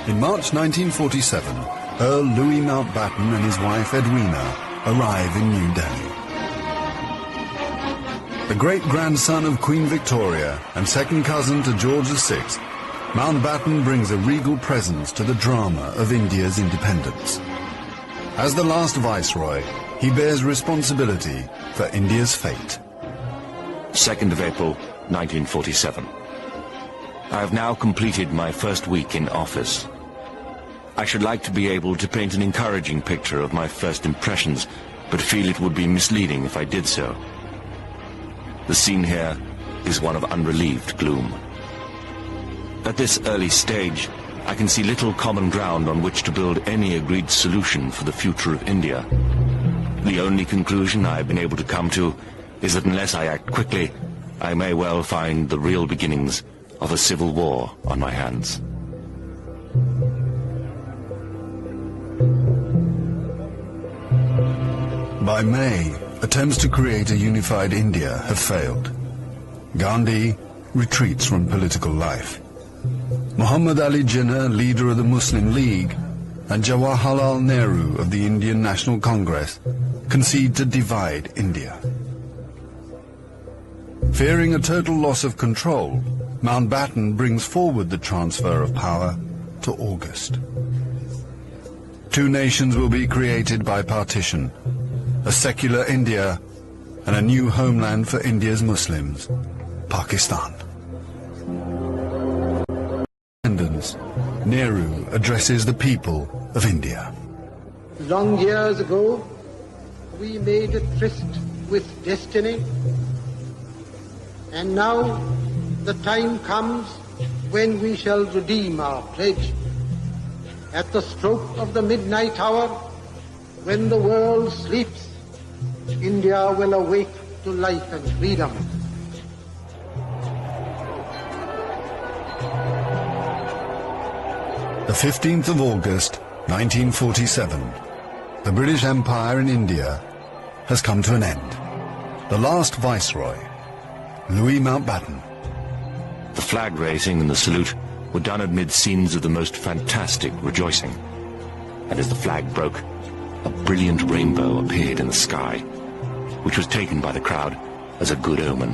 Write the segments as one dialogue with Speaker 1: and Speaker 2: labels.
Speaker 1: In March 1947, Earl Louis Mountbatten and his wife Edwina arrive in New Delhi. The great-grandson of Queen Victoria and second cousin to George VI, Mountbatten brings a regal presence to the drama of India's independence. As the last viceroy, he bears responsibility for India's fate.
Speaker 2: 2nd of April, 1947. I have now completed my first week in office. I should like to be able to paint an encouraging picture of my first impressions, but feel it would be misleading if I did so. The scene here is one of unrelieved gloom. At this early stage, I can see little common ground on which to build any agreed solution for the future of India. The only conclusion I have been able to come to is that unless I act quickly, I may well find the real beginnings of a civil war on my hands.
Speaker 1: By May, attempts to create a unified India have failed. Gandhi retreats from political life. Muhammad Ali Jinnah, leader of the Muslim League, and Jawaharlal Nehru of the Indian National Congress concede to divide India. Fearing a total loss of control, Mountbatten brings forward the transfer of power to August. Two nations will be created by partition, a secular India and a new homeland for India's Muslims, Pakistan. Nehru addresses the people of India.
Speaker 3: Long years ago, we made a tryst with destiny, and now the time comes when we shall redeem our pledge. At the stroke of the midnight hour, when the world sleeps, India will awake to life and freedom.
Speaker 1: The 15th of August, 1947, the British Empire in India has come to an end. The last viceroy, Louis Mountbatten.
Speaker 2: The flag raising and the salute were done amid scenes of the most fantastic rejoicing. And as the flag broke, a brilliant rainbow appeared in the sky, which was taken by the crowd as a good omen.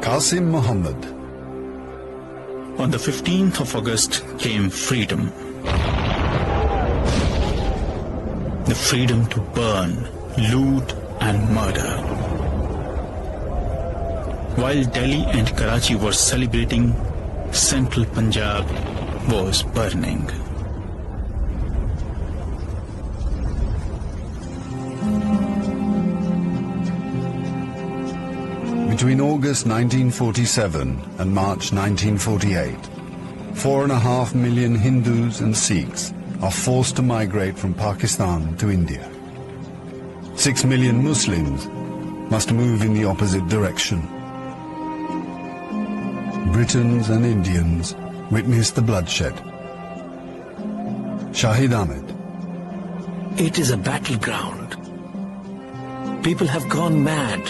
Speaker 1: Qasim Muhammad.
Speaker 4: On the 15th of August came freedom. The freedom to burn, loot and murder. While Delhi and Karachi were celebrating, central Punjab was burning.
Speaker 1: Between August 1947 and March 1948, 4.5 million Hindus and Sikhs are forced to migrate from Pakistan to India. 6 million Muslims must move in the opposite direction. Britons and Indians witness the bloodshed. Shahid Ahmed.
Speaker 5: It is a battleground. People have gone mad.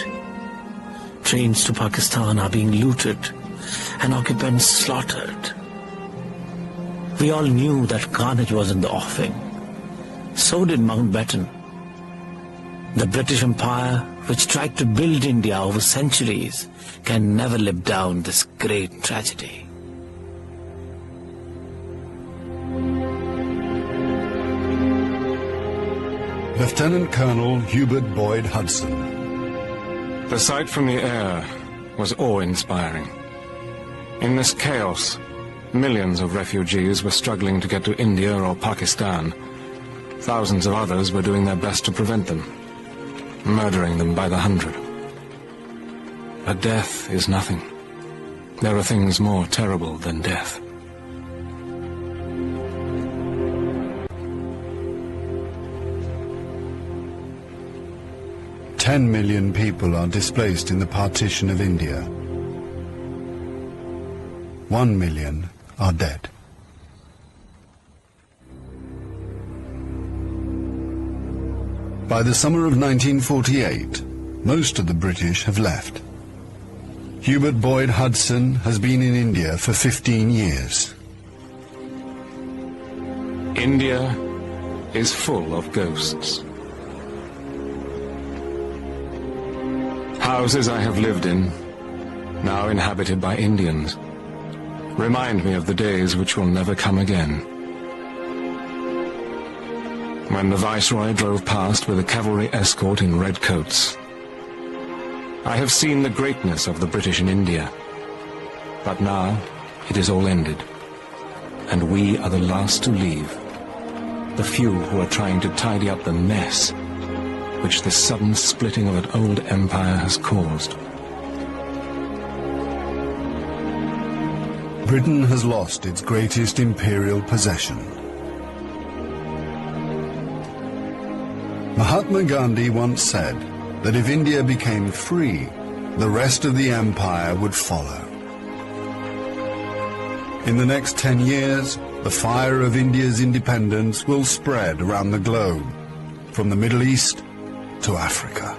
Speaker 5: Trains to Pakistan are being looted and occupants slaughtered. We all knew that carnage was in the offing. So did Mountbatten. The British Empire, which tried to build India over centuries, can never live down this great tragedy.
Speaker 1: Lieutenant Colonel Hubert Boyd Hudson.
Speaker 6: The sight from the air was awe-inspiring. In this chaos, millions of refugees were struggling to get to India or Pakistan. Thousands of others were doing their best to prevent them, murdering them by the hundred. But death is nothing. There are things more terrible than death.
Speaker 1: $10 million people are displaced in the partition of India. 1 million are dead. By the summer of 1948, most of the British have left. Hubert Boyd Hudson has been in India for 15 years.
Speaker 6: India is full of ghosts. Houses I have lived in, now inhabited by Indians, remind me of the days which will never come again. When the Viceroy drove past with a cavalry escort in red coats, I have seen the greatness of the British in India. But now it is all ended, and we are the last to leave. The few who are trying to tidy up the mess which the sudden splitting of an old empire has caused.
Speaker 1: Britain has lost its greatest imperial possession. Mahatma Gandhi once said that if India became free, the rest of the empire would follow. In the next 10 years, the fire of India's independence will spread around the globe, from the Middle East to Africa.